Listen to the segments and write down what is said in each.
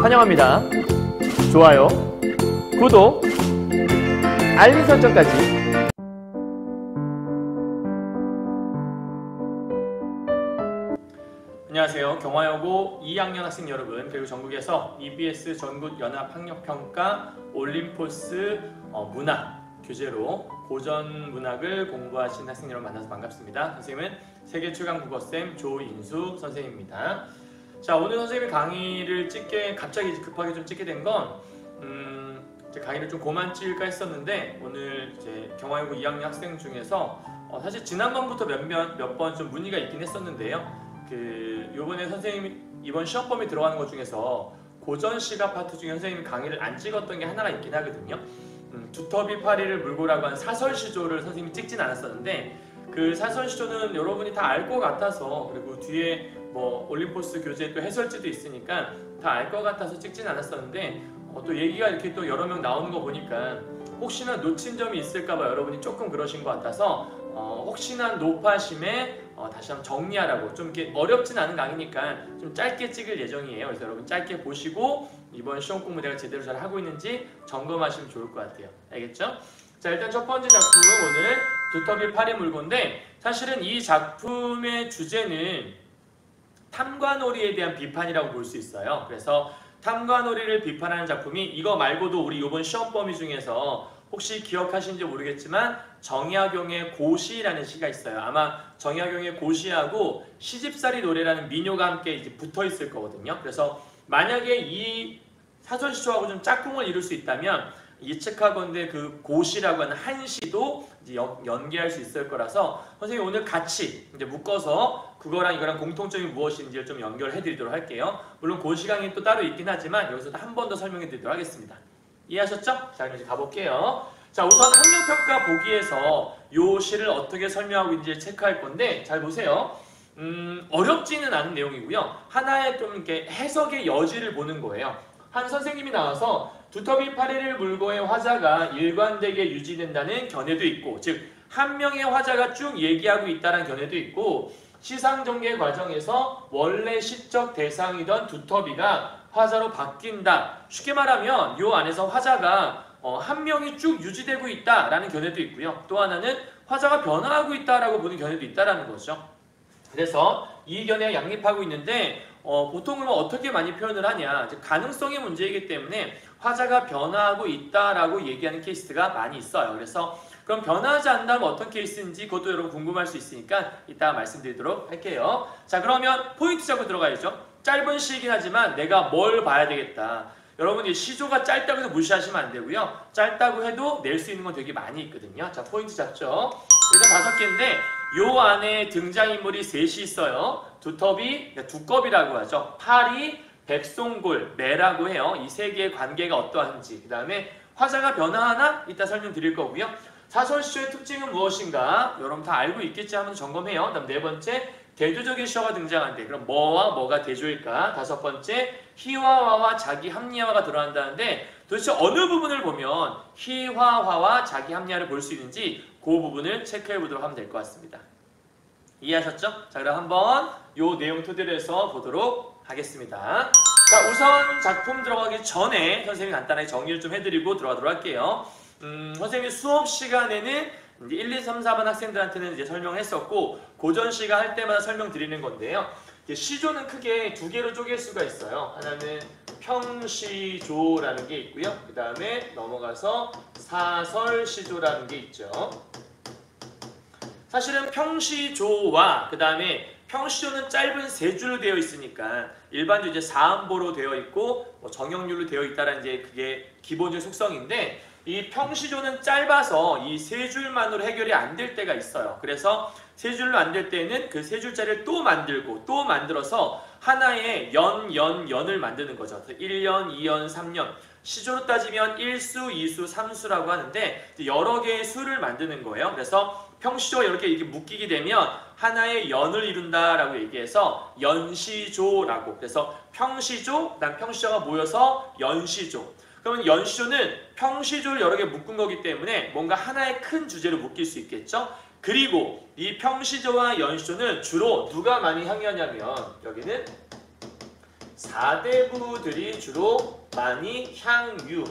환영합니다. 좋아요, 구독, 알림 설정까지. 안녕하세요. 경화여고 2학년 학생 여러분, 그리고 전국에서 EBS 전국연합학력평가 올림포스 문학 교재로 고전 문학을 공부하신 학생 여러분 만나서 반갑습니다. 선생님은 세계 최강 국어쌤 조인수 선생님입니다. 자, 오늘 선생님이 강의를 갑자기 급하게 좀 찍게 된 건 이제 강의를 좀 그만 찍을까 했었는데, 오늘 이제 경화여고 2학년 학생 중에서 사실 지난번부터 몇 번 좀 문의가 있긴 했었는데요. 요번에 선생님이 이번 시험범위 들어가는 것 중에서 고전 시가 파트 중에 선생님이 강의를 안 찍었던 게 하나가 있긴 하거든요. 두터비 파리를 물고라고 한 사설시조를 선생님이 찍진 않았었는데, 그 사설시조는 여러분이 다 알 것 같아서, 그리고 뒤에 뭐 올림포스 교재 또 해설지도 있으니까 다 알 것 같아서 찍진 않았었는데, 또 얘기가 이렇게 또 여러 명 나오는 거 보니까 혹시나 놓친 점이 있을까봐 여러분이 조금 그러신 것 같아서 혹시나 높아심에 다시 한번 정리하라고, 좀 이렇게 어렵진 않은 강의니까 좀 짧게 찍을 예정이에요. 그래서 여러분 짧게 보시고 이번 시험 공부 내가 제대로 잘 하고 있는지 점검하시면 좋을 것 같아요. 알겠죠? 자, 일단 첫 번째 작품은 오늘 두터비 파리 물고인데, 사실은 이 작품의 주제는 탐관오리에 대한 비판이라고 볼 수 있어요. 그래서 탐관오리를 비판하는 작품이, 이거 말고도 우리 이번 시험 범위 중에서 혹시 기억하시는지 모르겠지만 정약용의 고시라는 시가 있어요. 아마 정약용의 고시하고 시집살이 노래라는 민요가 함께 이제 붙어 있을 거거든요. 그래서 만약에 이 사설시조하고 좀 짝꿍을 이룰 수 있다면 예측하건대 그 고시라고 하는 한 시도 이제 연계할 수 있을 거라서 선생님이 오늘 같이 이제 묶어서 그거랑 이거랑 공통점이 무엇인지를 좀 연결해 드리도록 할게요. 물론 고시 강의 또 따로 있긴 하지만 여기서도 한 번 더 설명해 드리도록 하겠습니다. 이해하셨죠? 자, 그럼 이제 가볼게요. 자, 우선 학력평가 보기에서 요 시를 어떻게 설명하고 있는지 체크할 건데, 잘 보세요. 어렵지는 않은 내용이고요. 하나의 좀 이렇게 해석의 여지를 보는 거예요. 한 선생님이 나와서 두터비 파리를 물고의 화자가 일관되게 유지된다는 견해도 있고, 즉 한 명의 화자가 쭉 얘기하고 있다는 견해도 있고, 시상전개 과정에서 원래 시적 대상이던 두터비가 화자로 바뀐다. 쉽게 말하면 요 안에서 화자가 한 명이 쭉 유지되고 있다라는 견해도 있고요. 또 하나는 화자가 변화하고 있다라고 보는 견해도 있다라는 거죠. 그래서 이 견해가 양립하고 있는데, 보통은 어떻게 많이 표현을 하냐, 가능성의 문제이기 때문에 화자가 변화하고 있다라고 얘기하는 케이스가 많이 있어요. 그래서 그럼 변화하지 않는다면 어떤 케이스인지 그것도 여러분 궁금할 수 있으니까 이따가 말씀드리도록 할게요. 자, 그러면 포인트 잡고 들어가야죠. 짧은 시이긴 하지만 내가 뭘 봐야 되겠다. 여러분, 시조가 짧다고 해서 무시하시면 안 되고요. 짧다고 해도 낼 수 있는 건 되게 많이 있거든요. 자, 포인트 잡죠. 일단 5개인데 요 안에 등장인물이 셋이 있어요. 두터비, 두꺼비라고 하죠. 파리, 백송골, 매라고 해요. 이 세 개의 관계가 어떠한지, 그 다음에 화자가 변화하나? 이따 설명드릴 거고요. 사설시조의 특징은 무엇인가? 여러분 다 알고 있겠지 하면서 점검해요. 그다음 네 번째, 대조적인 시어가 등장한대. 그럼 뭐와 뭐가 대조일까? 5번째, 희화화와 자기 합리화가 들어간다는데, 도대체 어느 부분을 보면 희화화와 자기 합리화를 볼 수 있는지 그 부분을 체크해 보도록 하면 될 것 같습니다. 이해하셨죠? 자, 그럼 한번 요 내용 토대로 해서 보도록 하겠습니다. 자, 우선 작품 들어가기 전에 선생님이 간단하게 정리를 좀 해드리고 들어가도록 할게요. 선생님이 수업 시간에는 이제 1, 2, 3, 4반 학생들한테는 이제 설명을 했었고, 고전 시가 할 때마다 설명드리는 건데요. 시조는 크게 두 개로 쪼갤 수가 있어요. 하나는 평시조라는 게 있고요. 그 다음에 넘어가서 사설시조라는 게 있죠. 사실은 평시조와 그 다음에 평시조는 짧은 세 줄로 되어 있으니까 일반적으로 이제 사음보로 되어 있고 정형률로 되어 있다는 이제 그게 기본적 속성인데, 이 평시조는 짧아서 이 세 줄만으로 해결이 안 될 때가 있어요. 그래서 세 줄로 안 될 때는 그 세 줄짜리를 또 만들고 또 만들어서 하나의 연을 만드는 거죠. 1연, 2연, 3연. 시조로 따지면 1수, 2수, 3수라고 하는데 여러 개의 수를 만드는 거예요. 그래서 평시조가 이렇게 묶이게 되면 하나의 연을 이룬다라고 얘기해서 연시조라고. 그래서 평시조, 그다음 평시조가 모여서 연시조. 그러면 연시조는 평시조를 여러 개 묶은 거기 때문에 뭔가 하나의 큰 주제로 묶일 수 있겠죠. 그리고 이 평시조와 연시조는 주로 누가 많이 항의하냐면, 여기는 4대부들이 주로 많이 향유.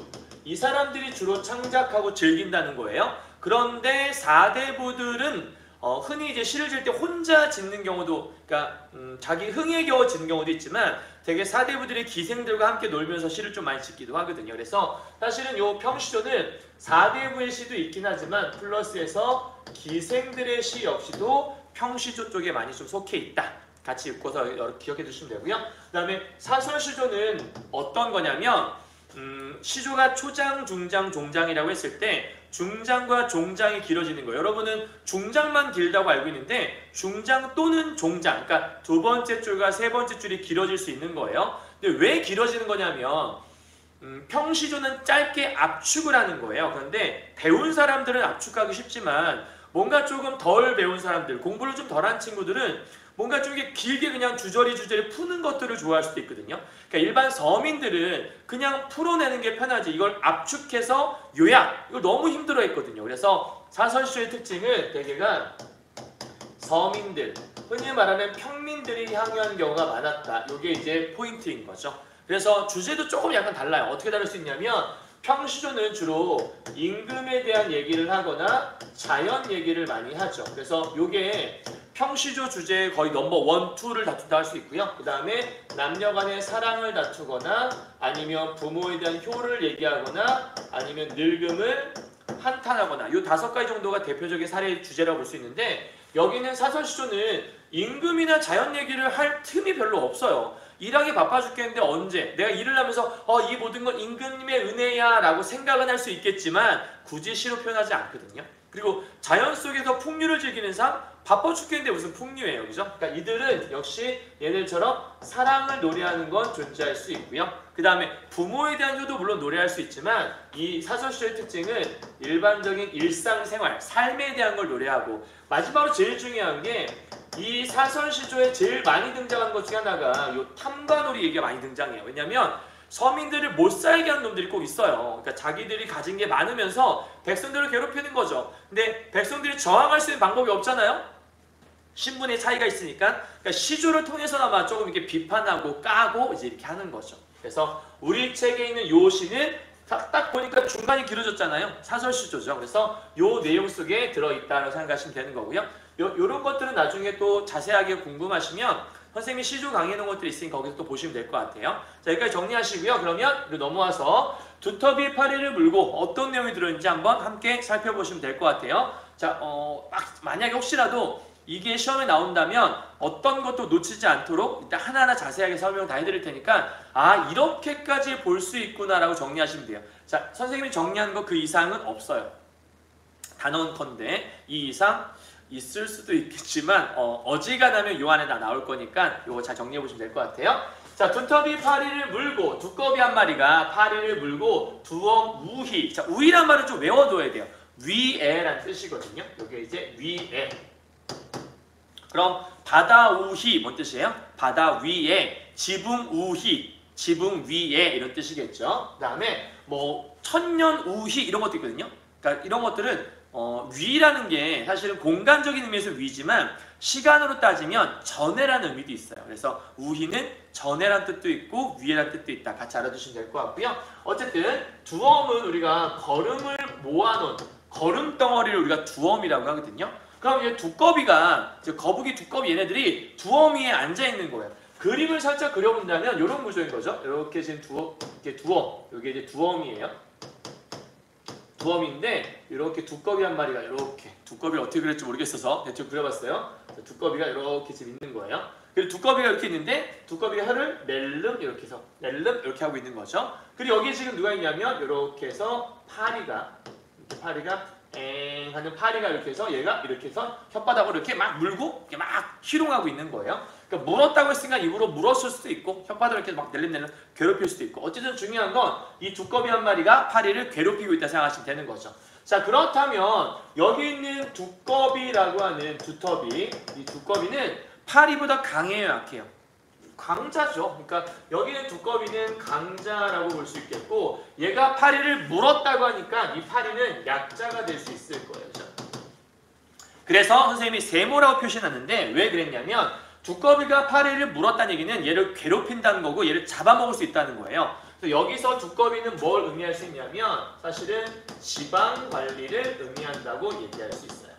이 사람들이 주로 창작하고 즐긴다는 거예요. 그런데 4대부들은 흔히 이제 시를 질 때 혼자 짓는 경우도, 그러니까 자기 흥에 겨워 짓는 경우도 있지만 되게 4대부들이 기생들과 함께 놀면서 시를 좀 많이 짓기도 하거든요. 그래서 사실은 요 평시조는 4대부의 시도 있긴 하지만 플러스에서 기생들의 시 역시도 평시조 쪽에 많이 좀 속해 있다. 같이 읽고서 기억해 두시면 되고요. 그 다음에 사설시조는 어떤 거냐면 시조가 초장, 중장, 종장이라고 했을 때 중장과 종장이 길어지는 거예요. 여러분은 중장만 길다고 알고 있는데 중장 또는 종장, 그러니까 두 번째 줄과 세 번째 줄이 길어질 수 있는 거예요. 근데 왜 길어지는 거냐면 평시조는 짧게 압축을 하는 거예요. 그런데 배운 사람들은 압축하기 쉽지만 뭔가 조금 덜 배운 사람들, 공부를 좀 덜한 친구들은 뭔가 좀 길게 그냥 주저리 푸는 것들을 좋아할 수도 있거든요. 그러니까 일반 서민들은 그냥 풀어내는 게 편하지 이걸 압축해서 요약, 이걸 너무 힘들어 했거든요. 그래서 사설시조의 특징은 대개가 서민들, 흔히 말하는 평민들이 향유하는 경우가 많았다. 이게 이제 포인트인 거죠. 그래서 주제도 조금 약간 달라요. 어떻게 다를 수 있냐면 평시조는 주로 임금에 대한 얘기를 하거나 자연 얘기를 많이 하죠. 그래서 이게 평시조 주제의 거의 넘버 1, 2를 다툰다 할 수 있고요. 그 다음에 남녀 간의 사랑을 다투거나 아니면 부모에 대한 효를 얘기하거나 아니면 늙음을 한탄하거나 이 5가지 정도가 대표적인 사례 주제라고 볼 수 있는데 여기는 사설시조는 임금이나 자연 얘기를 할 틈이 별로 없어요. 일하기 바빠 죽겠는데 언제? 내가 일을 하면서 이 모든 건 임금님의 은혜야 라고 생각은 할 수 있겠지만 굳이 시로 표현하지 않거든요. 그리고 자연 속에서 풍류를 즐기는 삶? 바빠 죽겠는데 무슨 풍류예요, 그죠? 그러니까 이들은 역시 얘들처럼 사랑을 노래하는 건 존재할 수 있고요. 그 다음에 부모에 대한 효도 물론 노래할 수 있지만 이 사설시조의 특징은 일반적인 일상생활, 삶에 대한 걸 노래하고 마지막으로 제일 중요한 게 이 사설시조에 제일 많이 등장하는 것 중에 하나가 요 탐관오리 얘기가 많이 등장해요. 왜냐면 서민들을 못 살게 하는 놈들이 꼭 있어요. 그러니까 자기들이 가진 게 많으면서 백성들을 괴롭히는 거죠. 근데 백성들이 저항할 수 있는 방법이 없잖아요. 신분의 차이가 있으니까. 그러니까 시조를 통해서나마 조금 이렇게 비판하고 까고 이제 이렇게 하는 거죠. 그래서 우리 책에 있는 요 시는 딱 보니까 중간이 길어졌잖아요. 사설시조죠. 그래서 요 내용 속에 들어있다고 생각하시면 되는 거고요. 요런 것들은 나중에 또 자세하게 궁금하시면 선생님이 시조 강의해놓은 것들이 있으니까 거기서 또 보시면 될 것 같아요. 자, 여기까지 정리하시고요. 그러면 넘어와서 두터비 파리를 물고 어떤 내용이 들어있는지 한번 함께 살펴보시면 될 것 같아요. 자, 만약에 혹시라도 이게 시험에 나온다면 어떤 것도 놓치지 않도록 일단 하나하나 자세하게 설명 다 해드릴 테니까 이렇게까지 볼 수 있구나 라고 정리하시면 돼요. 자, 선생님이 정리한 거 그 이상은 없어요. 단언컨대 이 이상 있을 수도 있겠지만 어지간하면 요 안에 다 나올 거니까 요거 잘 정리해 보시면 될 것 같아요. 자, 두터비 파리를 물고 두꺼비 한 마리가 파리를 물고 두엄 우희. 자, 우희란 말을 좀 외워둬야 돼요. 위에라는 뜻이거든요. 요게 이제 위에. 그럼 바다 우희 뭔 뜻이에요? 바다 위에. 지붕 우희. 지붕 위에 이런 뜻이겠죠. 그 다음에 뭐 천년 우희 이런 것도 있거든요. 그러니까 이런 것들은 위라는 게 사실은 공간적인 의미에서 위지만 시간으로 따지면 전에라는 의미도 있어요. 그래서 우희는 전에란 뜻도 있고 위에란 뜻도 있다. 같이 알아두시면 될 것 같고요. 어쨌든 두엄은 우리가 걸음을 모아놓은 걸음덩어리를 우리가 두엄이라고 하거든요. 그럼 이 두꺼비가 거북이 두꺼비 얘네들이 두엄 위에 앉아 있는 거예요. 그림을 살짝 그려본다면 이런 구조인 거죠. 이렇게 지금 두엄, 이게 이제 두엄이에요. 두엄인데 이렇게 두꺼비 한 마리가 이렇게 두꺼비를 어떻게 그릴지 모르겠어서 대충 그려봤어요. 두꺼비가 이렇게 지금 있는 거예요. 그리고 두꺼비가 이렇게 있는데 두꺼비가 혀를 낼름 이렇게 해서 낼름 이렇게 하고 있는 거죠. 그리고 여기에 지금 누가 있냐면 이렇게 해서 파리가 엥 하는 파리가 이렇게 해서 얘가 이렇게 해서 혓바닥으로 이렇게 막 물고 이렇게 막 희롱하고 있는 거예요. 그러니까 물었다고 했으니까 입으로 물었을 수도 있고 혓바닥을 이렇게 막 낼름낼름 괴롭힐 수도 있고 어쨌든 중요한 건 이 두꺼비 한 마리가 파리를 괴롭히고 있다 생각하시면 되는 거죠. 자, 그렇다면 여기 있는 두꺼비라고 하는 두터비, 이 두꺼비는 파리보다 강해요, 약해요? 강자죠. 그러니까 여기는 두꺼비는 강자라고 볼 수 있겠고 얘가 파리를 물었다고 하니까 이 파리는 약자가 될 수 있을 거예요. 그래서 선생님이 세모라고 표시해놨는데 왜 그랬냐면 두꺼비가 파리를 물었다는 얘기는 얘를 괴롭힌다는 거고 얘를 잡아먹을 수 있다는 거예요. 그래서 여기서 두꺼비는 뭘 의미할 수 있냐면 사실은 지방 관리를 의미한다고 얘기할 수 있어요.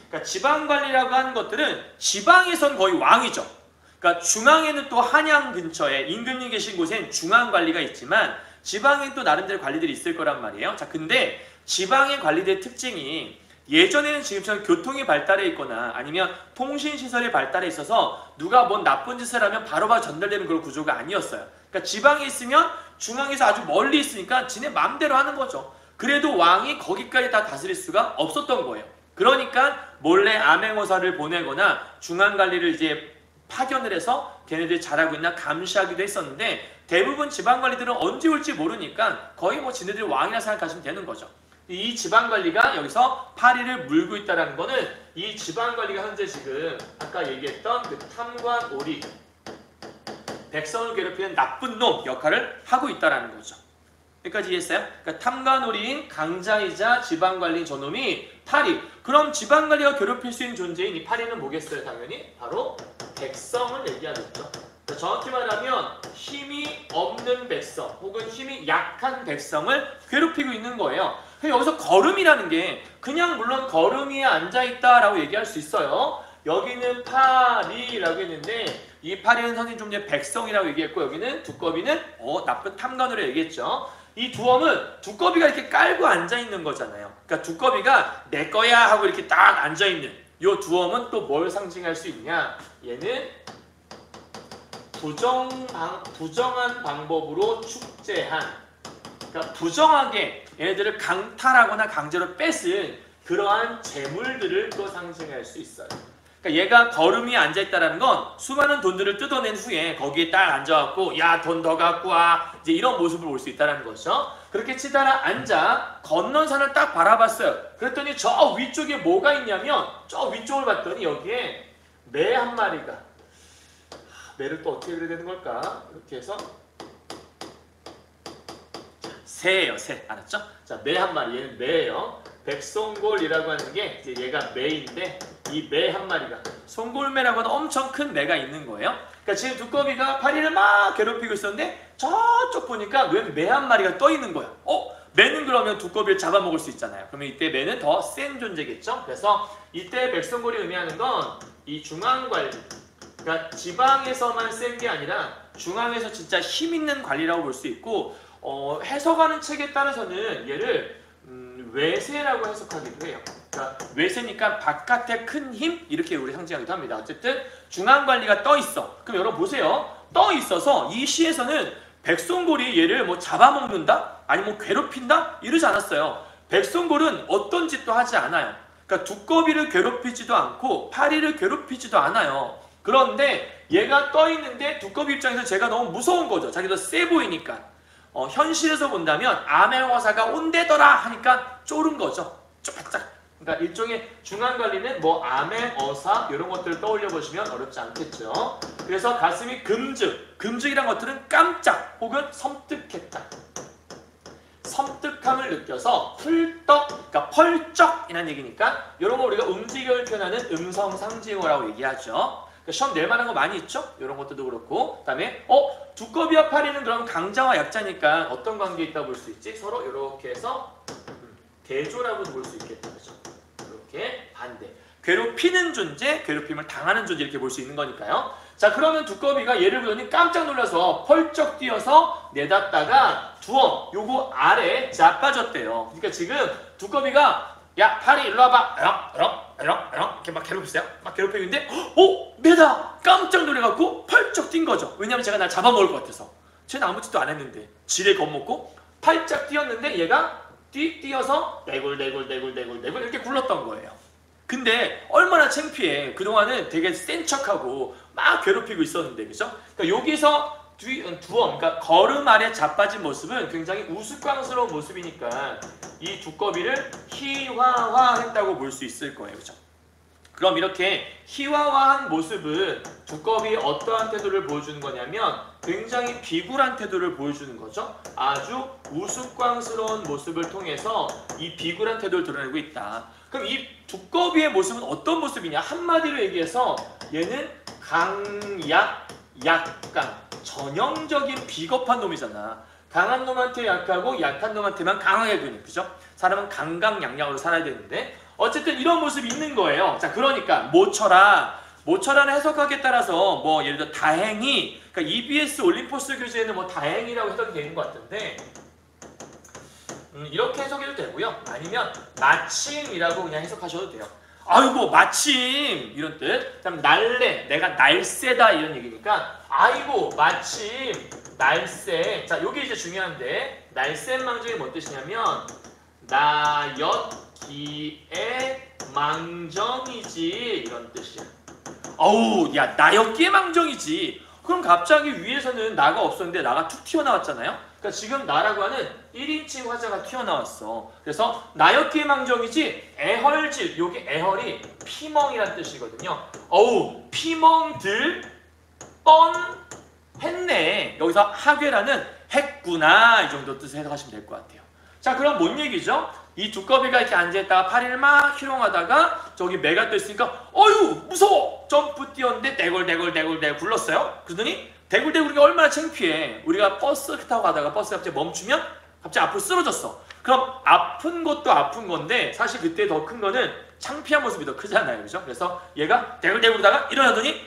그러니까 지방 관리라고 하는 것들은 지방에선 거의 왕이죠. 그러니까 중앙에는 또 한양 근처에 임금님 계신 곳엔 중앙 관리가 있지만 지방엔 또 나름대로 관리들이 있을 거란 말이에요. 자, 근데 지방의 관리들의 특징이 예전에는 지금처럼 교통이 발달해 있거나 아니면 통신시설이 발달해 있어서 누가 뭔 나쁜 짓을 하면 바로바로 전달되는 그런 구조가 아니었어요. 그러니까 지방에 있으면 중앙에서 아주 멀리 있으니까 지네 마음대로 하는 거죠. 그래도 왕이 거기까지 다 다스릴 수가 없었던 거예요. 그러니까 몰래 암행어사를 보내거나 중앙관리를 이제 파견을 해서 걔네들이 잘하고 있나 감시하기도 했었는데 대부분 지방관리들은 언제 올지 모르니까 거의 뭐 지네들이 왕이라 생각하시면 되는 거죠. 이 지방관리가 여기서 파리를 물고 있다는 거는 이 지방관리가 현재 지금 아까 얘기했던 그 탐관오리 백성을 괴롭히는 나쁜 놈 역할을 하고 있다는 거죠. 여기까지 이해했어요? 그러니까 탐관오리인 강자이자 지방관리인 저놈이 파리. 그럼 지방관리가 괴롭힐 수 있는 존재인 이 파리는 뭐겠어요? 당연히 바로 백성을 얘기하겠죠. 정확히 말하면 힘이 없는 백성 혹은 힘이 약한 백성을 괴롭히고 있는 거예요. 여기서 거름이라는 게 그냥 물론 거름 위에 앉아있다라고 얘기할 수 있어요. 여기는 파리라고 했는데 이 파리는 선생님 좀 전에 백성이라고 얘기했고 여기는 두꺼비는 나쁜 탐관으로 얘기했죠. 이 두엄은 두꺼비가 이렇게 깔고 앉아있는 거잖아요. 그러니까 두꺼비가 내 거야 하고 이렇게 딱 앉아있는 이 두엄은 또 뭘 상징할 수 있냐. 얘는 부정한 방법으로 축제한, 그러니까 부정하게 얘네들을 강탈하거나 강제로 뺏은 그러한 재물들을 또 상징할 수 있어요. 그러니까 얘가 거름 위에 앉아있다는 건 수많은 돈들을 뜯어낸 후에 거기에 딱 앉아갖고 야, 돈 더 갖고 와 이제 이런 모습을 볼 수 있다는 거죠. 그렇게 치다가 앉아 건넌 산을 딱 바라봤어요. 그랬더니 저 위쪽에 뭐가 있냐면 저 위쪽을 봤더니 여기에 매 한 마리가, 매를 또 어떻게 그려야 되는 걸까? 이렇게 해서 새예요, 새. 알았죠? 자, 매 한 마리. 얘는 매예요. 백송골이라고 하는 게 이제 얘가 매인데 이 매 한 마리가 송골매라고 하는 엄청 큰 매가 있는 거예요. 그러니까 지금 두꺼비가 파리를 막 괴롭히고 있었는데 저쪽 보니까 왜 매 한 마리가 떠 있는 거야. 매는 그러면 두꺼비를 잡아먹을 수 있잖아요. 그러면 이때 매는 더 센 존재겠죠. 그래서 이때 백송골이 의미하는 건 이 중앙관리, 그러니까 지방에서만 센 게 아니라 중앙에서 진짜 힘 있는 관리라고 볼 수 있고 해석하는 책에 따라서는 얘를 외세라고 해석하기도 해요. 그러니까 외세니까 바깥에 큰 힘 이렇게 우리 상징하기도 합니다. 어쨌든 중앙관리가 떠 있어. 그럼 여러분 보세요. 떠 있어서 이 시에서는 백송골이 얘를 뭐 잡아먹는다? 아니면 뭐 괴롭힌다? 이러지 않았어요. 백송골은 어떤 짓도 하지 않아요. 그러니까 두꺼비를 괴롭히지도 않고 파리를 괴롭히지도 않아요. 그런데 얘가 떠 있는데 두꺼비 입장에서 제가 너무 무서운 거죠. 자기도 세 보이니까. 현실에서 본다면 암행어사가 온대더라 하니까 쫄은 거죠. 쫄짝. 그러니까 일종의 중앙관리는 뭐 암행어사 이런 것들을 떠올려 보시면 어렵지 않겠죠. 그래서 가슴이 금죽이란 것들은 깜짝 혹은 섬뜩했다. 섬뜩함을 느껴서 훌떡, 그러니까 펄쩍이라는 얘기니까 이런 거 우리가 움직임을 표현하는 음성상징어라고 얘기하죠. 시험 낼 만한 거 많이 있죠? 이런 것들도 그렇고. 그 다음에 두꺼비와 파리는 그럼 강자와 약자니까 어떤 관계에 있다고 볼 수 있지? 서로 이렇게 해서 대조라고도 볼 수 있겠다. 그죠? 이렇게 반대. 괴롭히는 존재, 괴롭힘을 당하는 존재 이렇게 볼 수 있는 거니까요. 자, 그러면 두꺼비가 얘를 보더니 깜짝 놀라서 펄쩍 뛰어서 내닫다가 두엄 요거 아래 자빠졌대요. 그러니까 지금 두꺼비가 야, 파리 일로 와봐. 이렇게 막 괴롭혔어요. 막 괴롭히고 있는데 매다! 깜짝 놀래갖고 펄쩍 뛴 거죠. 왜냐면 제가 날 잡아먹을 것 같아서. 쟤는 아무 짓도 안 했는데 지레 겁먹고 팔짝 뛰었는데 얘가 뛰어서 대굴 이렇게 굴렀던 거예요. 근데 얼마나 창피해. 그동안은 되게 센 척하고 막 괴롭히고 있었는데, 그죠? 그러니까 여기서 두엄, 그러니까 걸음 아래 자빠진 모습은 굉장히 우스꽝스러운 모습이니까 이 두꺼비를 희화화했다고 볼 수 있을 거예요. 그죠? 그럼 이렇게 희화화한 모습은 두꺼비의 어떠한 태도를 보여주는 거냐면 굉장히 비굴한 태도를 보여주는 거죠. 아주 우스꽝스러운 모습을 통해서 이 비굴한 태도를 드러내고 있다. 그럼 이 두꺼비의 모습은 어떤 모습이냐? 한마디로 얘기해서 얘는 강약, 약강. 전형적인 비겁한 놈이잖아. 강한 놈한테 약하고 약한 놈한테만 강하게 구니, 그죠? 사람은 강강약약으로 살아야 되는데 어쨌든 이런 모습이 있는 거예요. 자, 그러니까 모처라는 해석하기에 따라서 뭐 예를 들어 다행히, 그러니까 EBS 올림포스 교재에는 뭐 다행이라고 해석이 되는 것 같은데 이렇게 해석해도 되고요. 아니면 마침이라고 그냥 해석하셔도 돼요. 아이고 마침 이런 뜻. 그다음 날래, 내가 날쌔다 이런 얘기니까 아이고 마침 날쌔. 자, 요게 이제 중요한데 날쌘 망정이 뭔 뜻이냐면 나였기에 망정이지 이런 뜻이야. 어우, 야 나였기에 망정이지. 그럼 갑자기 위에서는 나가 없었는데 나가 툭 튀어나왔잖아요. 그러니까 지금 나라고 하는 1인칭 화자가 튀어나왔어. 그래서 나였기에 망정이지 애헐질, 여기 애헐이 피멍이란 뜻이거든요. 어우, 피멍들 뻔했네. 여기서 하괴라는 했구나 이 정도 뜻을 해석하시면 될 것 같아요. 자, 그럼 뭔 얘기죠? 이 두꺼비가 이렇게 앉아있다가 파리를 막 희롱하다가 저기 매가 떠있으니까 어휴 무서워! 점프 뛰었는데 대굴대굴 굴렀어요. 그러더니 대굴대굴이가 얼마나 창피해. 우리가 버스 타고 가다가 버스가 갑자기 멈추면 갑자기 앞으로 쓰러졌어. 그럼 아픈 것도 아픈 건데 사실 그때 더 큰 거는 창피한 모습이 더 크잖아요. 그죠? 그래서 얘가 대굴대굴다가 일어나더니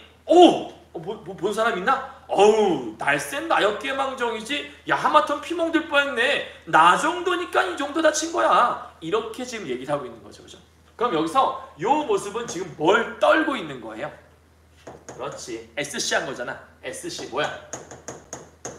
본 사람 있나? 어우, 날쌘 나였기에 망정이지. 야, 하마터면 피멍들 뻔했네. 나 정도니까 이 정도 다친 거야. 이렇게 지금 얘기를 하고 있는 거죠. 그죠? 그럼 여기서 요 모습은 지금 뭘 떨고 있는 거예요? 그렇지. SC 한 거잖아. SC 뭐야?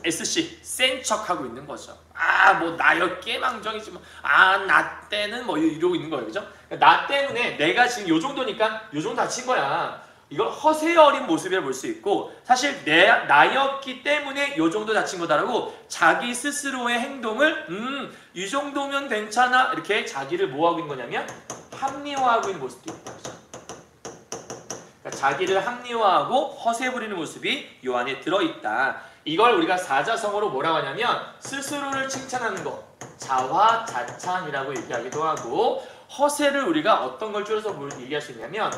SC 센 척하고 있는 거죠. 아, 뭐 나였기에 망정이지 뭐. 아, 나 때는 뭐 이러고 있는 거예요. 그죠? 나 때문에 내가 지금 요 정도니까 요 정도 다친 거야. 이걸 허세 어린 모습이라 볼 수 있고 사실 나였기 때문에 요 정도 다친 거다라고 자기 스스로의 행동을 이 정도면 괜찮아 이렇게 자기를 뭐하고 있는 거냐면 합리화하고 있는 모습도 있다. 그렇죠? 그러니까 자기를 합리화하고 허세 부리는 모습이 요 안에 들어있다. 이걸 우리가 사자성어로 뭐라고 하냐면 스스로를 칭찬하는 거 자화자찬이라고 얘기하기도 하고 허세를 우리가 어떤 걸 줄여서 얘기할 수 있냐면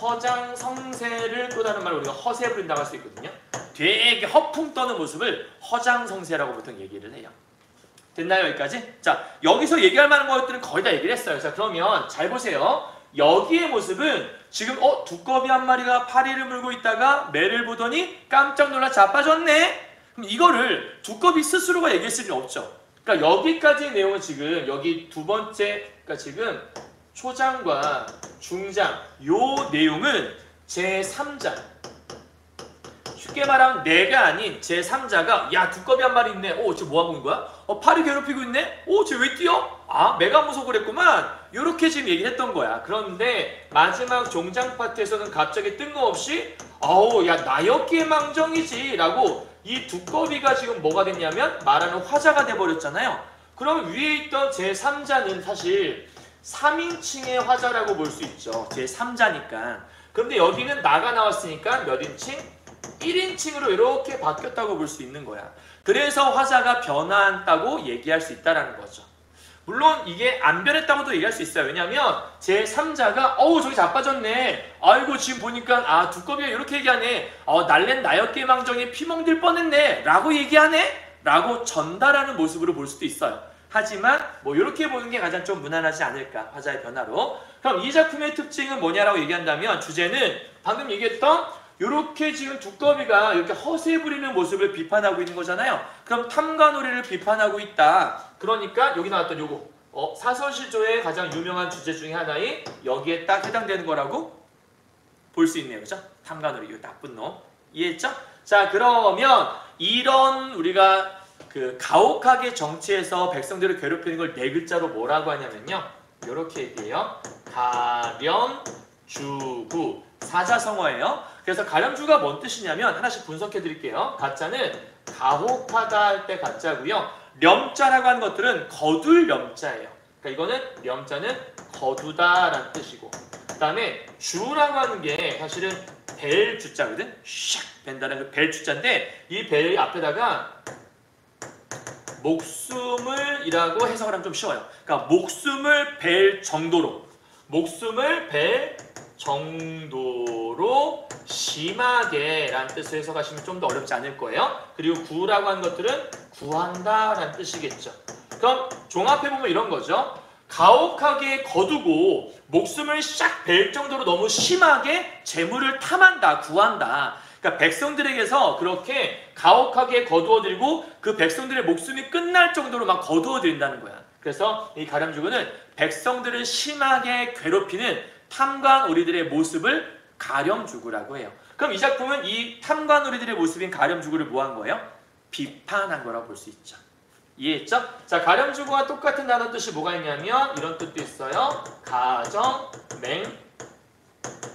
허장성세를 또 다른 말로 우리가 허세 부린다고 할 수 있거든요. 되게 허풍 떠는 모습을 허장성세라고 보통 얘기를 해요. 됐나요? 여기까지? 자, 여기서 얘기할 만한 것들은 거의 다 얘기를 했어요. 자, 그러면 잘 보세요. 여기의 모습은 지금 두꺼비 한 마리가 파리를 물고 있다가 매를 보더니 깜짝 놀라 자빠졌네. 그럼 이거를 두꺼비 스스로가 얘기했을 리는 없죠. 그러니까 여기까지의 내용은 지금 여기 두 번째, 그러니까 지금 초장과 중장 요 내용은 제3자, 쉽게 말하면 내가 아닌 제3자가 야 두꺼비 한 마리 있네. 쟤 뭐하고 있는 거야? 파리 괴롭히고 있네? 쟤 왜 뛰어? 아, 매가 무서워 그랬구만. 요렇게 지금 얘기를 했던 거야. 그런데 마지막 종장 파트에서는 갑자기 뜬금없이 야 나였기에 망정이지 라고 이 두꺼비가 지금 뭐가 됐냐면 말하는 화자가 돼버렸잖아요. 그럼 위에 있던 제3자는 사실 3인칭의 화자라고 볼 수 있죠. 제3자니까. 그런데 여기는 나가 나왔으니까 몇 인칭? 1인칭으로 이렇게 바뀌었다고 볼 수 있는 거야. 그래서 화자가 변화한다고 얘기할 수 있다는 거죠. 물론 이게 안 변했다고도 얘기할 수 있어요. 왜냐면 제3자가 저기 자빠졌네. 아이고 지금 보니까 두꺼비가 이렇게 얘기하네. 날랜 나였기에 망정이 피멍들 뻔했네 라고 얘기하네 라고 전달하는 모습으로 볼 수도 있어요. 하지만 뭐 이렇게 보는 게 가장 좀 무난하지 않을까, 화자의 변화로. 그럼 이 작품의 특징은 뭐냐라고 얘기한다면 주제는 방금 얘기했던 이렇게 지금 두꺼비가 이렇게 허세 부리는 모습을 비판하고 있는 거잖아요. 그럼 탐관오리를 비판하고 있다. 그러니까 여기 나왔던 요거 사설시조의 가장 유명한 주제 중에 하나인 여기에 딱 해당되는 거라고 볼 수 있네요. 그죠? 탐관오리, 이 나쁜 놈. 이해했죠? 자, 그러면 이런 우리가 가혹하게 정치에서 백성들을 괴롭히는 걸 네 글자로 뭐라고 하냐면요. 이렇게 얘기해요. 가렴주구. 사자성어예요. 그래서 가렴주가 뭔 뜻이냐면 하나씩 분석해 드릴게요. 가짜는 가혹하다 할 때 가짜고요. 렴자라고 하는 것들은 거둘 렴자예요. 그러니까 이거는 렴자는 거두다라는 뜻이고, 그 다음에 주라고 하는 게 사실은 벨 주자거든. 샥 벤다는 그 벨 주자인데 이 벨 앞에다가 목숨을 이라고 해석을 하면 좀 쉬워요. 그러니까 목숨을 벨 정도로 심하게 라는 뜻을 해석하시면 좀 더 어렵지 않을 거예요. 그리고 구라고 하는 것들은 구한다 라는 뜻이겠죠. 그럼 종합해보면 이런 거죠. 가혹하게 거두고 목숨을 샥 벨 정도로 너무 심하게 재물을 탐한다, 구한다. 그러니까 백성들에게서 그렇게 가혹하게 거두어들이고 그 백성들의 목숨이 끝날 정도로 막 거두어들인다는 거야. 그래서 이 가렴주구는 백성들을 심하게 괴롭히는 탐관오리들의 모습을 가렴주구라고 해요. 그럼 이 작품은 이 탐관오리들의 모습인 가렴주구를 뭐 한 거예요? 비판한 거라고 볼 수 있죠. 이해했죠? 자, 가렴주구와 똑같은 단어 뜻이 뭐가 있냐면 이런 뜻도 있어요. 가정, 맹,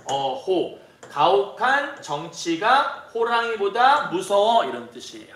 호. 가혹한 정치가 호랑이보다 무서워 이런 뜻이에요.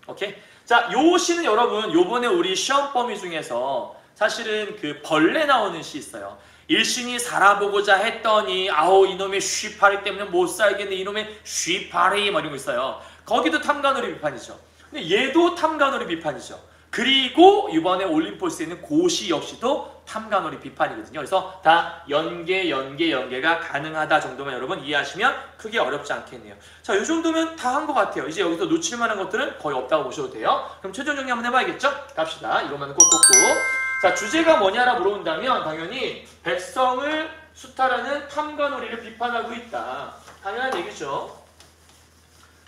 오케이? 자, 요 시는 여러분 요번에 우리 시험 범위 중에서 사실은 그 벌레 나오는 시 있어요. 일신이 살아보고자 했더니 아우 이놈의 쉬파리 때문에 못 살겠네 이놈의 쉬파리 뭐 이런 거 있어요. 거기도 탐관오리 비판이죠. 근데 얘도 탐관오리 비판이죠. 그리고 이번에 올림포스에 있는 고시 역시도 탐관오리 비판이거든요. 그래서 다 연계가 가능하다 정도만 여러분 이해하시면 크게 어렵지 않겠네요. 자, 이 정도면 다 한 것 같아요. 이제 여기서 놓칠 만한 것들은 거의 없다고 보셔도 돼요. 그럼 최종 정리 한번 해봐야겠죠? 갑시다. 이것만 꼭꼭꼭. 자, 주제가 뭐냐라 물어본다면 당연히 백성을 수탈하는 탐관오리를 비판하고 있다. 당연한 얘기죠.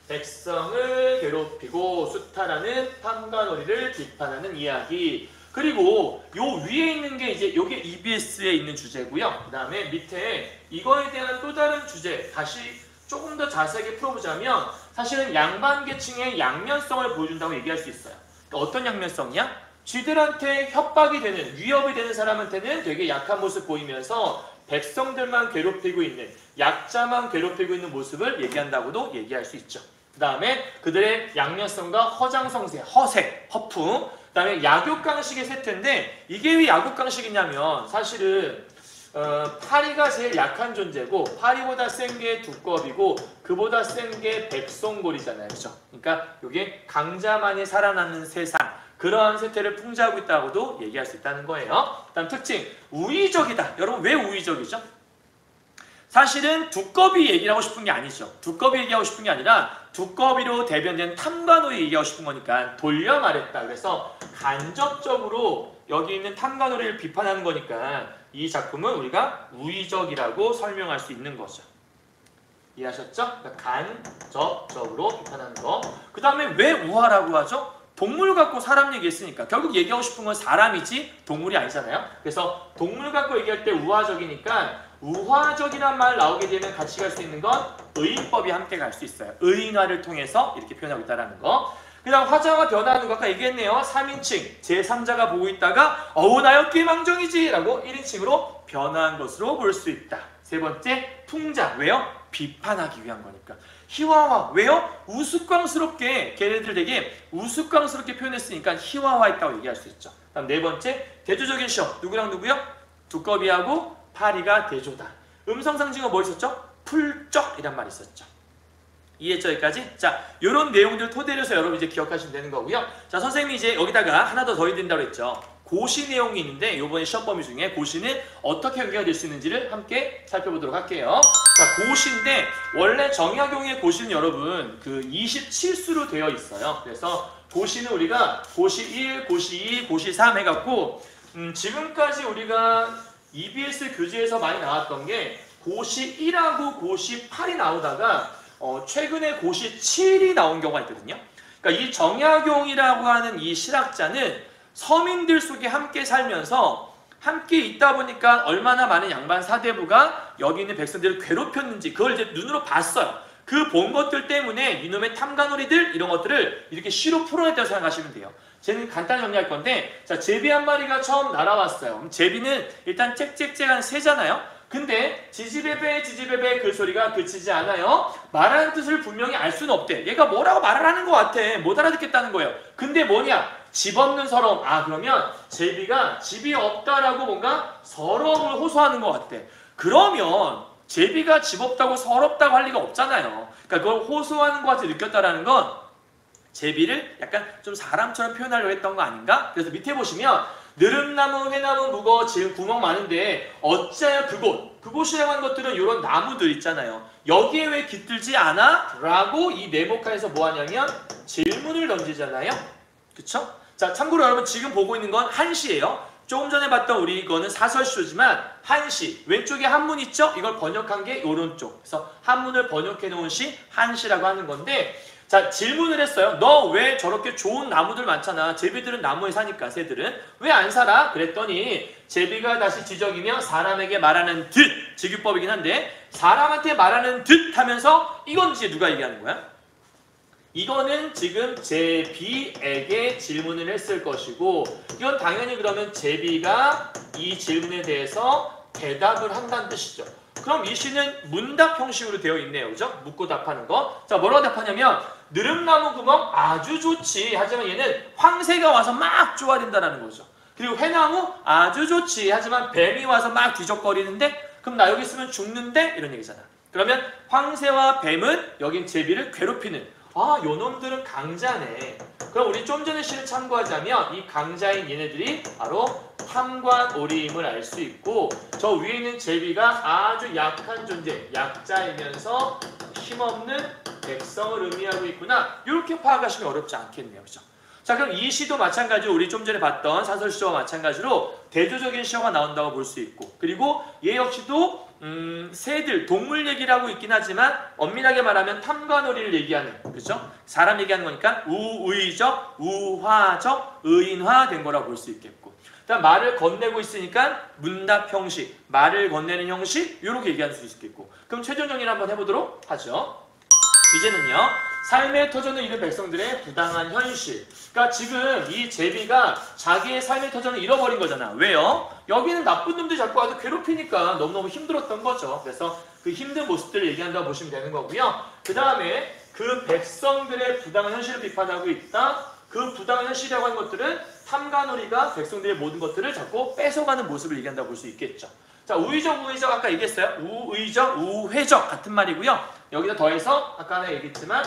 백성을 괴롭히고 수탈하는 탐관오리를 비판하는 이야기. 그리고 요 위에 있는 게 이제 요게 EBS에 있는 주제고요. 그 다음에 밑에 이거에 대한 또 다른 주제 다시 조금 더 자세하게 풀어보자면 사실은 양반 계층의 양면성을 보여준다고 얘기할 수 있어요. 그러니까 어떤 양면성이야? 쥐들한테 협박이 되는 위협이 되는 사람한테는 되게 약한 모습 보이면서 백성들만 괴롭히고 있는 약자만 괴롭히고 있는 모습을 얘기한다고도 얘기할 수 있죠. 그 다음에 그들의 양면성과 허장성세, 허색, 허풍, 그 다음에 약육강식의 세트인데 이게 왜 약육강식이냐면 사실은 파리가 제일 약한 존재고 파리보다 센 게 두꺼비고 그보다 센 게 백성골이잖아요. 그렇죠? 그러니까 이게 강자만이 살아나는 세상 그러한 세태를 풍자하고 있다고도 얘기할 수 있다는 거예요. 그 다음 특징, 우위적이다. 여러분 왜 우위적이죠? 사실은 두꺼비 얘기를 하고 싶은 게 아니죠. 두꺼비 얘기하고 싶은 게 아니라 두꺼비로 대변된 탐관오리 얘기하고 싶은 거니까 돌려 말했다. 그래서 간접적으로 여기 있는 탐관오리를 비판하는 거니까 이 작품은 우리가 우위적이라고 설명할 수 있는 거죠. 이해하셨죠? 그러니까 간접적으로 비판하는 거. 그 다음에 왜 우화라고 하죠? 동물 갖고 사람 얘기했으니까 결국 얘기하고 싶은 건 사람이지 동물이 아니잖아요. 그래서 동물 갖고 얘기할 때 우화적이니까 우화적이란 말 나오게 되면 같이 갈 수 있는 건 의인법이 함께 갈 수 있어요. 의인화를 통해서 이렇게 표현하고 있다는 거. 그 다음 화자가 변화하는 거 아까 얘기했네요. 3인칭 제3자가 보고 있다가 어우 나여 꾀망정이지 라고 1인칭으로 변화한 것으로 볼 수 있다. 세 번째 풍자. 왜요? 비판하기 위한 거니까. 희화화. 왜요? 우스꽝스럽게 걔네들 되게 우스꽝스럽게 표현했으니까 희화화했다고 얘기할 수 있죠. 다음 네 번째 대조적인 시험. 누구랑 누구요? 두꺼비하고 파리가 대조다. 음성상징어 뭐 있었죠? 풀쩍이란 말이 있었죠. 이해했죠? 여기까지? 자, 요런 내용들 토대로 해서 여러분 이제 기억하시면 되는 거고요. 자, 선생님이 이제 여기다가 하나 더 더해야 된다고 했죠. 고시 내용이 있는데 요번에 시험 범위 중에 고시는 어떻게 연계가 될 수 있는지를 함께 살펴보도록 할게요. 자, 고시인데 원래 정약용의 고시는 여러분 그 27수로 되어 있어요. 그래서 고시는 우리가 고시 1, 고시 2, 고시 3 해갖고 지금까지 우리가 EBS 교재에서 많이 나왔던 게 고시 1하고 고시 8이 나오다가 최근에 고시 7이 나온 경우가 있거든요. 그러니까 이 정약용이라고 하는 이 실학자는 서민들 속에 함께 살면서 함께 있다 보니까 얼마나 많은 양반 사대부가 여기 있는 백성들을 괴롭혔는지 그걸 이제 눈으로 봤어요. 그 본 것들 때문에 이놈의 탐관오리들 이런 것들을 이렇게 시로 풀어냈다고 생각하시면 돼요. 쟤는 간단히 정리할 건데 자 제비 한 마리가 처음 날아왔어요. 그럼 제비는 일단 짹짹짹한 새잖아요. 근데 지지배배 그 소리가 그치지 않아요. 말하는 뜻을 분명히 알 수는 없대. 얘가 뭐라고 말을 하는 것 같아. 못 알아듣겠다는 거예요. 근데 뭐냐? 집 없는 서러움. 아 그러면 제비가 집이 없다라고 뭔가 서러움을 호소하는 것 같대. 그러면 제비가 집 없다고 서럽다고 할 리가 없잖아요. 그러니까 그걸 호소하는 것 같이 느꼈다라는 건 제비를 약간 좀 사람처럼 표현하려고 했던 거 아닌가? 그래서 밑에 보시면 느릅나무, 회나무, 묵어, 지금 구멍 많은데 어찌하여 그곳이라고 하는 것들은 이런 나무들 있잖아요. 여기에 왜 깃들지 않아? 라고 이 네모칸에서 뭐 하냐면 질문을 던지잖아요. 그쵸? 자, 참고로 여러분 지금 보고 있는 건 한시예요. 조금 전에 봤던 우리 이거는 사설시조지만 한시, 왼쪽에 한문 있죠? 이걸 번역한 게 오른쪽. 그래서 한문을 번역해 놓은 시 한시라고 하는 건데, 자, 질문을 했어요. 너 왜 저렇게 좋은 나무들 많잖아. 제비들은 나무에 사니까, 새들은. 왜 안 살아? 그랬더니 제비가 다시 지적이며 사람에게 말하는 듯, 직유법이긴 한데 사람한테 말하는 듯 하면서 이건 이제 누가 얘기하는 거야? 이거는 지금 제비에게 질문을 했을 것이고, 이건 당연히 그러면 제비가 이 질문에 대해서 대답을 한다는 뜻이죠. 그럼 이 시는 문답 형식으로 되어 있네요. 그죠? 묻고 답하는 거. 자, 뭐라고 답하냐면 느릅나무 구멍 아주 좋지. 하지만 얘는 황새가 와서 막 쪼아댄다는 거죠. 그리고 회나무 아주 좋지. 하지만 뱀이 와서 막 뒤적거리는데 그럼 나 여기 있으면 죽는데? 이런 얘기잖아. 그러면 황새와 뱀은 여긴 제비를 괴롭히는, 아, 요놈들은 강자네. 그럼 우리 좀 전에 시를 참고하자면 이 강자인 얘네들이 바로 탐관오리임을 알 수 있고, 저 위에 있는 제비가 아주 약한 존재, 약자이면서 힘없는 백성을 의미하고 있구나. 이렇게 파악하시면 어렵지 않겠네요. 그죠? 자, 그럼 이 시도 마찬가지로 우리 좀 전에 봤던 사설시조와 마찬가지로 대조적인 시어가 나온다고 볼 수 있고, 그리고 얘 역시도 새들, 동물 얘기를 하고 있긴 하지만 엄밀하게 말하면 탐관오리를 얘기하는, 그렇죠? 사람 얘기하는 거니까 우의적, 우화적, 의인화된 거라고 볼 수 있겠고, 그다음 말을 건네고 있으니까 문답 형식, 말을 건네는 형식, 이렇게 얘기할 수 있겠고. 그럼 최종 정리를 한번 해보도록 하죠. 이제는요, 삶의 터전을 잃은 백성들의 부당한 현실. 그러니까 지금 이 제비가 자기의 삶의 터전을 잃어버린 거잖아. 왜요? 여기는 나쁜 놈들이 자꾸 와서 괴롭히니까 너무너무 힘들었던 거죠. 그래서 그 힘든 모습들을 얘기한다고 보시면 되는 거고요. 그 다음에 그 백성들의 부당한 현실을 비판하고 있다. 그 부당한 현실이라고 하는 것들은 탐관오리가 백성들의 모든 것들을 자꾸 뺏어가는 모습을 얘기한다고 볼 수 있겠죠. 자, 우의적, 우회적 아까 얘기했어요. 우의적, 우회적 같은 말이고요. 여기다 더해서 아까 하나 얘기했지만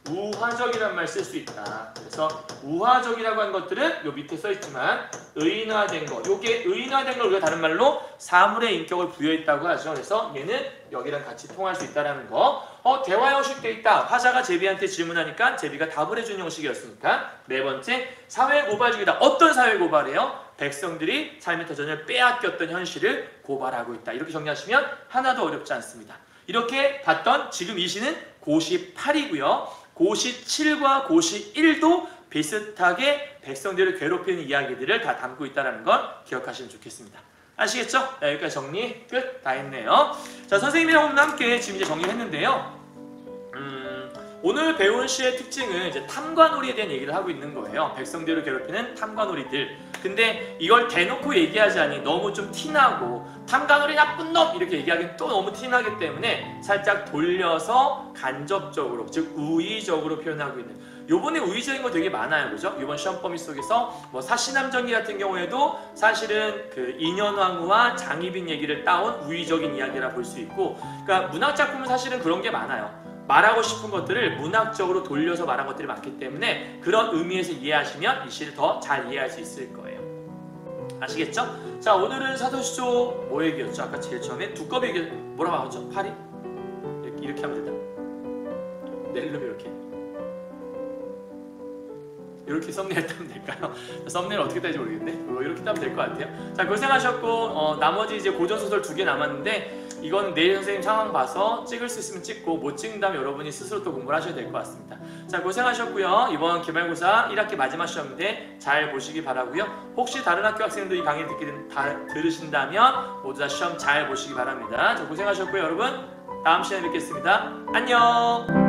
우화적이라는 말 쓸 수 있다. 그래서 우화적이라고 하는 것들은 요 밑에 써 있지만 의인화된 거, 요게 의인화된 걸 우리가 다른 말로 사물의 인격을 부여했다고 하죠. 그래서 얘는 여기랑 같이 통할 수 있다라는 거. 대화 형식 돼 있다. 화자가 제비한테 질문하니까 제비가 답을 해주는 형식이었으니까. 네 번째, 사회 고발 중이다. 어떤 사회 고발이에요? 백성들이 삶의 터전을 빼앗겼던 현실을 고발하고 있다. 이렇게 정리하시면 하나도 어렵지 않습니다. 이렇게 봤던 지금 이 시는 고시 8이고요. 고시 7과 고시 1도 비슷하게 백성들을 괴롭히는 이야기들을 다 담고 있다는 걸 기억하시면 좋겠습니다. 아시겠죠? 네, 여기까지 정리 끝. 다 했네요. 자, 선생님이랑 오늘 함께 지금 이제 정리했는데요. 오늘 배운 시의 특징은 이제 탐관오리에 대한 얘기를 하고 있는 거예요. 백성들을 괴롭히는 탐관오리들. 근데 이걸 대놓고 얘기하자니 너무 좀 티나고 탐관오리 나쁜 놈 이렇게 얘기하기는 또 너무 티나기 때문에 살짝 돌려서 간접적으로, 즉 우의적으로 표현하고 있는, 요번에 우의적인 거 되게 많아요. 그죠? 이번 시험 범위 속에서 뭐 사시남정기 같은 경우에도 사실은 그 인현왕후와 장희빈 얘기를 따온 우의적인 이야기라 볼 수 있고, 그러니까 문학작품은 사실은 그런 게 많아요. 말하고 싶은 것들을 문학적으로 돌려서 말한 것들이 많기 때문에 그런 의미에서 이해하시면 이 시를 더 잘 이해할 수 있을 거예요. 아시겠죠? 자, 오늘은 사도시조 뭐 얘기였죠? 아까 제일 처음에 두꺼비 얘기 뭐라고 하죠? 파리? 이렇게 하면 된다. 넬름 이렇게 썸네일 따면 될까요? 썸네일 어떻게 따는지 모르겠네. 이렇게 따면 될 것 같아요. 자, 고생하셨고 나머지 이제 고전소설 2개 남았는데 이건 내일 선생님 상황 봐서 찍을 수 있으면 찍고 못 찍는다면 여러분이 스스로 또 공부를 하셔야 될 것 같습니다. 자, 고생하셨고요. 이번 기말고사 1학기 마지막 시험인데 잘 보시기 바라고요. 혹시 다른 학교 학생도 이 강의 들으신다면 모두 다 시험 잘 보시기 바랍니다. 자, 고생하셨고요. 여러분 다음 시간에 뵙겠습니다. 안녕.